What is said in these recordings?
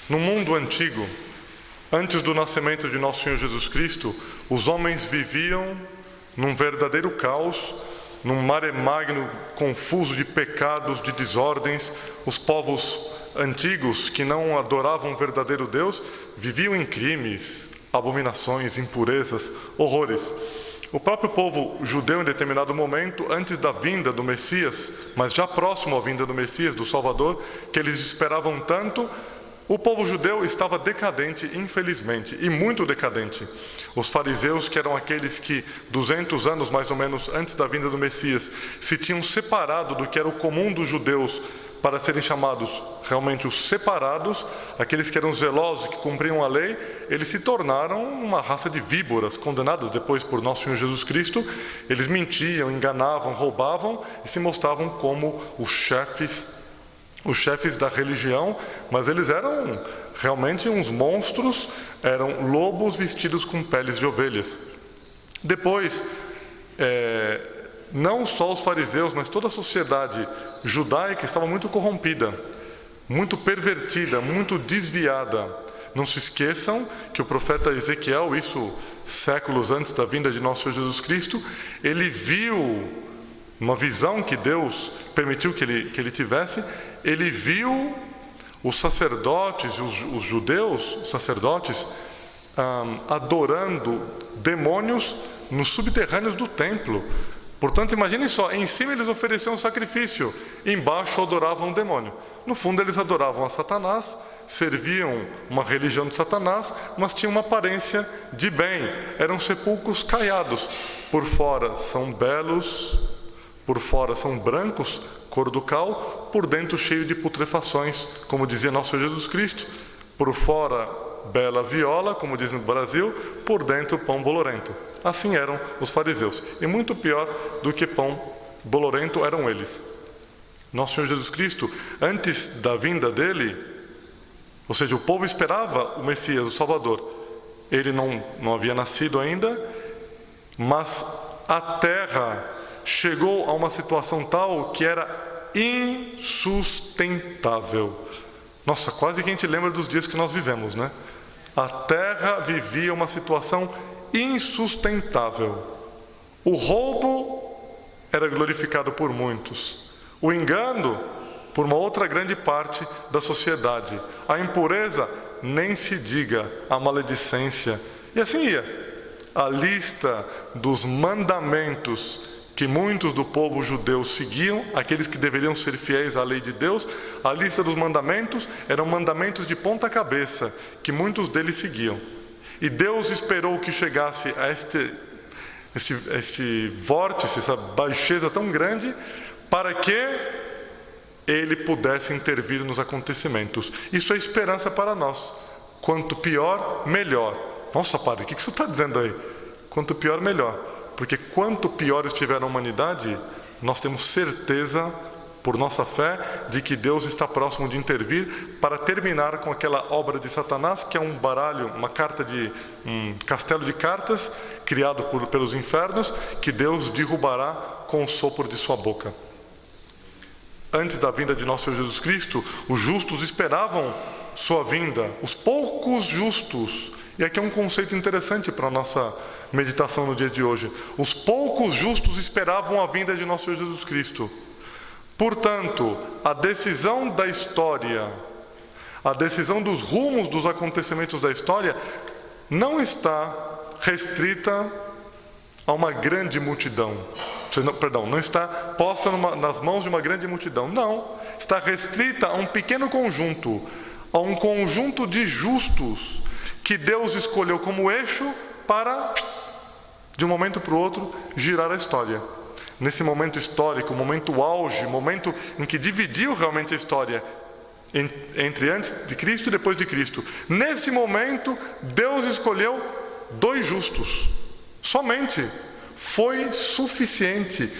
No mundo antigo, antes do nascimento de nosso Senhor Jesus Cristo, os homens viviam num verdadeiro caos, num mare-magno confuso de pecados, de desordens. Os povos antigos, que não adoravam o verdadeiro Deus, viviam em crimes, abominações, impurezas, horrores. O próprio povo judeu, em determinado momento, antes da vinda do Messias, mas já próximo à vinda do Messias, do Salvador, que eles esperavam tanto, o povo judeu estava decadente, infelizmente, e muito decadente. Os fariseus, que eram aqueles que, 200 anos mais ou menos antes da vinda do Messias, se tinham separado do que era o comum dos judeus para serem chamados realmente os separados, aqueles que eram zelosos, que cumpriam a lei, eles se tornaram uma raça de víboras, condenadas depois por nosso Senhor Jesus Cristo. Eles mentiam, enganavam, roubavam e se mostravam como os chefes da religião, mas eles eram realmente uns monstros, eram lobos vestidos com peles de ovelhas. Depois, não só os fariseus, mas toda a sociedade judaica estava muito corrompida, muito pervertida, muito desviada. Não se esqueçam que o profeta Ezequiel, isso séculos antes da vinda de nosso Senhor Jesus Cristo, ele viu uma visão que Deus permitiu que ele tivesse. Ele viu os sacerdotes, os judeus, os sacerdotes, adorando demônios nos subterrâneos do templo. Portanto, imaginem só, em cima eles ofereciam um sacrifício, embaixo adoravam um demônio. No fundo, eles adoravam a Satanás, serviam uma religião de Satanás, mas tinham uma aparência de bem. Eram sepulcros caiados. Por fora são belos, por fora são brancos, cor do cal, por dentro cheio de putrefações, como dizia nosso Senhor Jesus Cristo. Por fora, bela viola, como dizem no Brasil, por dentro, pão bolorento. Assim eram os fariseus. E muito pior do que pão bolorento eram eles. Nosso Senhor Jesus Cristo, antes da vinda dele, ou seja, o povo esperava o Messias, o Salvador. Ele não havia nascido ainda, mas a terra chegou a uma situação tal que era insustentável. Nossa, quase que a gente lembra dos dias que nós vivemos, né? A terra vivia uma situação insustentável. O roubo era glorificado por muitos. O engano, por uma outra grande parte da sociedade. A impureza, nem se diga, a maledicência. E assim ia. A lista dos mandamentos que muitos do povo judeu seguiam, aqueles que deveriam ser fiéis à lei de Deus, a lista dos mandamentos eram mandamentos de ponta cabeça, que muitos deles seguiam. E Deus esperou que chegasse a este vórtice, essa baixeza tão grande, para que Ele pudesse intervir nos acontecimentos. Isso é esperança para nós. Quanto pior, melhor. Nossa, padre, o que você está dizendo aí? Quanto pior, melhor. Porque quanto pior estiver a humanidade, nós temos certeza, por nossa fé, de que Deus está próximo de intervir para terminar com aquela obra de Satanás, que é um baralho, um castelo de cartas, criado pelos infernos, que Deus derrubará com o sopro de sua boca. Antes da vinda de nosso Senhor Jesus Cristo, os justos esperavam sua vinda, os poucos justos. E aqui é um conceito interessante para a nossa meditação no dia de hoje. Os poucos justos esperavam a vinda de nosso Senhor Jesus Cristo. Portanto, a decisão da história, a decisão dos rumos dos acontecimentos da história, não está restrita a uma grande multidão. Não está posta nas mãos de uma grande multidão. Não, está restrita a um pequeno conjunto, a um conjunto de justos que Deus escolheu como eixo para, de um momento para o outro, girar a história. Nesse momento histórico, momento auge, momento em que dividiu realmente a história entre antes de Cristo e depois de Cristo. Nesse momento, Deus escolheu 2 justos. Somente. Foi suficiente.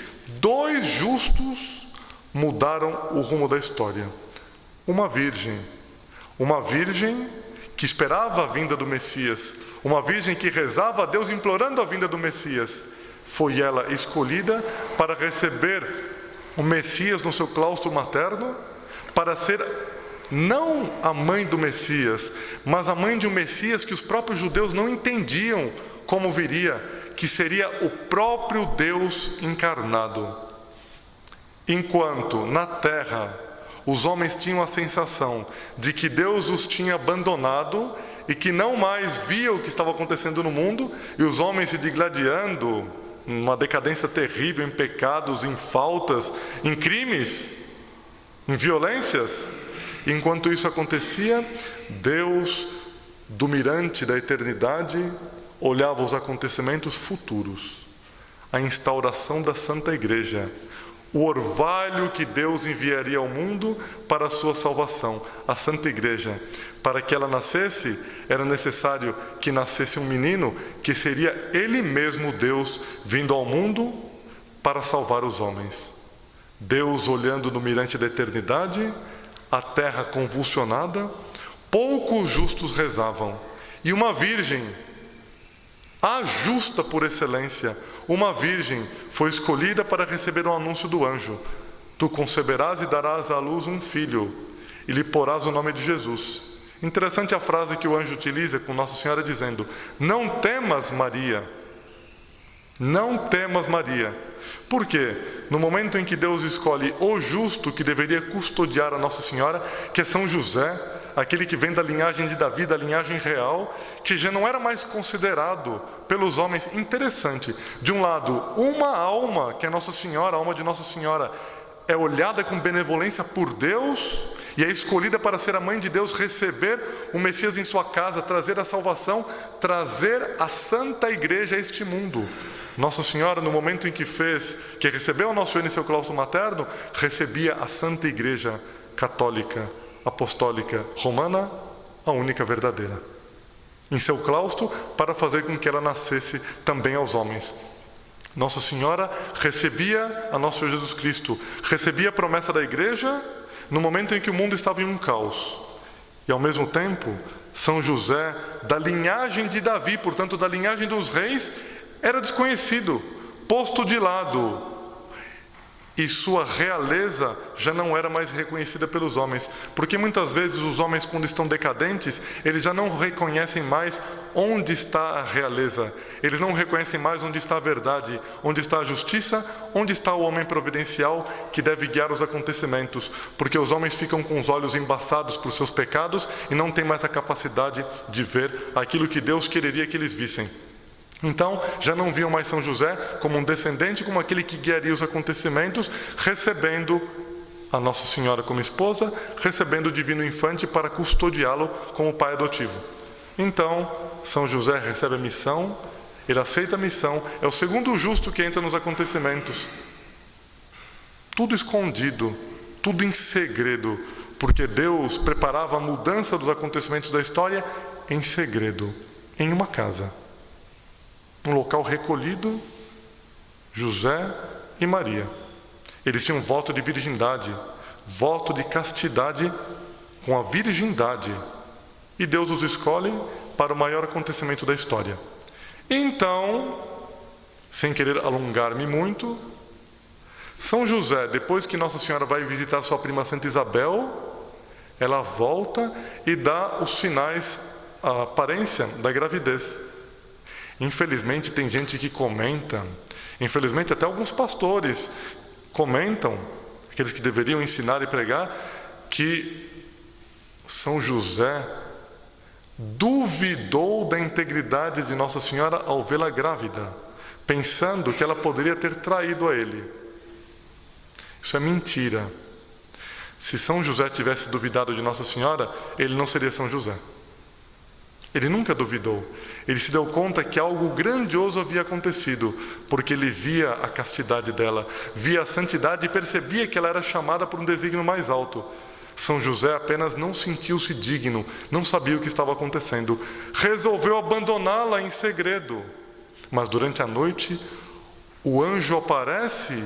2 justos mudaram o rumo da história. Uma virgem que esperava a vinda do Messias, uma virgem que rezava a Deus implorando a vinda do Messias, foi ela escolhida para receber o Messias no seu claustro materno, para ser não a mãe do Messias, mas a mãe de um Messias que os próprios judeus não entendiam como viria, que seria o próprio Deus encarnado. Enquanto na terra os homens tinham a sensação de que Deus os tinha abandonado e que não mais via o que estava acontecendo no mundo, e os homens se digladiando, uma decadência terrível, em pecados, em faltas, em crimes, em violências. Enquanto isso acontecia, Deus, do mirante da eternidade, olhava os acontecimentos futuros, a instauração da Santa Igreja, o orvalho que Deus enviaria ao mundo para a sua salvação, a Santa Igreja. Para que ela nascesse, era necessário que nascesse um menino, que seria ele mesmo Deus vindo ao mundo para salvar os homens. Deus olhando no mirante da eternidade, a terra convulsionada, poucos justos rezavam, e uma virgem, a justa por excelência, uma virgem foi escolhida para receber o anúncio do anjo: tu conceberás e darás à luz um filho, e lhe porás o nome de Jesus. Interessante a frase que o anjo utiliza com Nossa Senhora dizendo: não temas, Maria. Não temas, Maria. Por quê? No momento em que Deus escolhe o justo que deveria custodiar a Nossa Senhora, que é São José, aquele que vem da linhagem de Davi, da linhagem real, que já não era mais considerado pelos homens. Interessante, de um lado, uma alma, que é Nossa Senhora, a alma de Nossa Senhora, é olhada com benevolência por Deus e é escolhida para ser a mãe de Deus, receber o Messias em sua casa, trazer a salvação, trazer a Santa Igreja a este mundo. Nossa Senhora, no momento em que recebeu o nosso filho em seu claustro materno, recebia a Santa Igreja católica, apostólica, romana, a única verdadeira, em seu claustro, para fazer com que ela nascesse também aos homens. Nossa Senhora recebia a nosso Senhor Jesus Cristo, recebia a promessa da Igreja no momento em que o mundo estava em um caos. E ao mesmo tempo, São José, da linhagem de Davi, portanto da linhagem dos reis, era desconhecido, posto de lado, e sua realeza já não era mais reconhecida pelos homens, porque muitas vezes os homens, quando estão decadentes, eles já não reconhecem mais onde está a realeza, eles não reconhecem mais onde está a verdade, onde está a justiça, onde está o homem providencial que deve guiar os acontecimentos, porque os homens ficam com os olhos embaçados por seus pecados e não têm mais a capacidade de ver aquilo que Deus quereria que eles vissem. Então, já não viam mais São José como um descendente, como aquele que guiaria os acontecimentos, recebendo a Nossa Senhora como esposa, recebendo o Divino Infante para custodiá-lo como pai adotivo. Então, São José recebe a missão, ele aceita a missão, é o segundo justo que entra nos acontecimentos. Tudo escondido, tudo em segredo, porque Deus preparava a mudança dos acontecimentos da história em segredo, em uma casa. Um local recolhido, José e Maria. Eles tinham voto de virgindade, voto de castidade com a virgindade. E Deus os escolhe para o maior acontecimento da história. Então, sem querer alongar-me muito, São José, depois que Nossa Senhora vai visitar sua prima Santa Isabel, ela volta e dá os sinais, a aparência da gravidez. Infelizmente tem gente que comenta, infelizmente até alguns pastores comentam, aqueles que deveriam ensinar e pregar, que São José duvidou da integridade de Nossa Senhora ao vê-la grávida, pensando que ela poderia ter traído a ele. Isso é mentira. Se São José tivesse duvidado de Nossa Senhora, ele não seria São José. Ele nunca duvidou. Ele se deu conta que algo grandioso havia acontecido, porque ele via a castidade dela, via a santidade e percebia que ela era chamada por um desígnio mais alto. São José apenas não sentiu-se digno, não sabia o que estava acontecendo. Resolveu abandoná-la em segredo. Mas durante a noite, o anjo aparece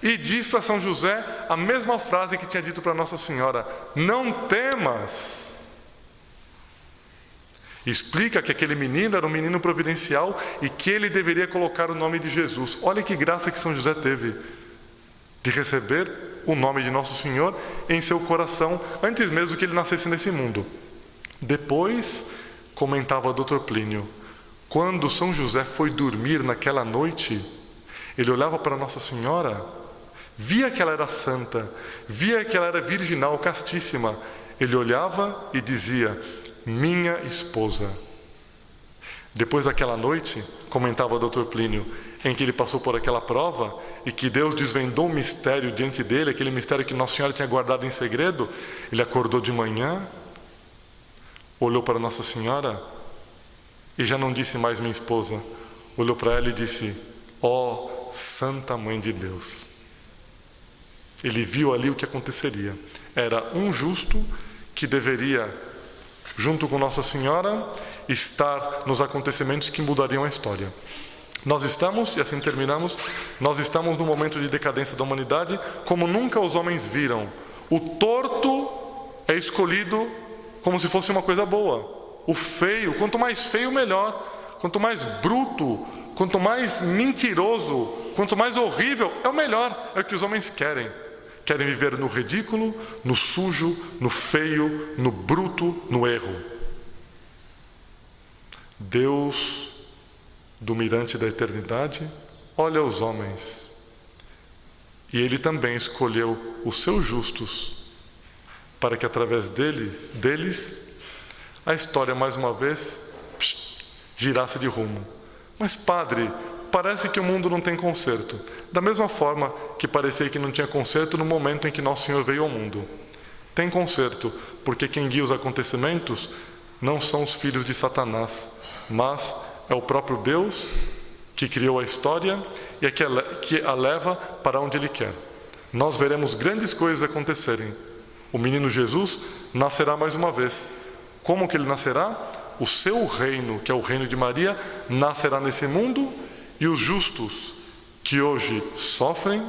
e diz para São José a mesma frase que tinha dito para Nossa Senhora: não temas. Explica que aquele menino era um menino providencial e que ele deveria colocar o nome de Jesus. Olha que graça que São José teve de receber o nome de Nosso Senhor em seu coração, antes mesmo que ele nascesse nesse mundo. Depois, comentava Dr. Plínio, quando São José foi dormir naquela noite, ele olhava para Nossa Senhora, via que ela era santa, via que ela era virginal, castíssima. Ele olhava e dizia, minha esposa. Depois daquela noite, comentava o Dr. Plínio, em que ele passou por aquela prova e que Deus desvendou um mistério diante dele, aquele mistério que Nossa Senhora tinha guardado em segredo, ele acordou de manhã, olhou para Nossa Senhora e já não disse mais minha esposa, olhou para ela e disse, ó Santa Mãe de Deus. Ele viu ali o que aconteceria. Era um justo que deveria, junto com Nossa Senhora, estar nos acontecimentos que mudariam a história. Nós estamos, e assim terminamos, nós estamos num momento de decadência da humanidade como nunca os homens viram. O torto é escolhido como se fosse uma coisa boa. O feio, quanto mais feio, melhor. Quanto mais bruto, quanto mais mentiroso, quanto mais horrível, é o melhor. É o que os homens querem. Querem viver no ridículo, no sujo, no feio, no bruto, no erro. Deus, do mirante da eternidade, olha os homens. E Ele também escolheu os seus justos, para que através deles, a história mais uma vez girasse de rumo. Mas padre, parece que o mundo não tem conserto. Da mesma forma que parecia que não tinha conserto no momento em que Nosso Senhor veio ao mundo. Tem conserto, porque quem guia os acontecimentos não são os filhos de Satanás, mas é o próprio Deus que criou a história e é que a leva para onde Ele quer. Nós veremos grandes coisas acontecerem. O menino Jesus nascerá mais uma vez. Como que Ele nascerá? O seu reino, que é o reino de Maria, nascerá nesse mundo, e os justos que hoje sofrem,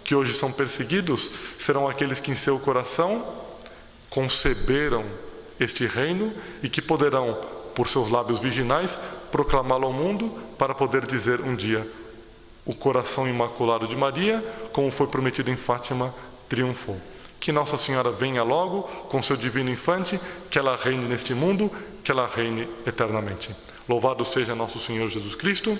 que hoje são perseguidos, serão aqueles que em seu coração conceberam este reino e que poderão, por seus lábios virginais, proclamá-lo ao mundo para poder dizer um dia, o coração imaculado de Maria, como foi prometido em Fátima, triunfou. Que Nossa Senhora venha logo com seu divino infante, que ela reine neste mundo, que ela reine eternamente. Louvado seja nosso Senhor Jesus Cristo.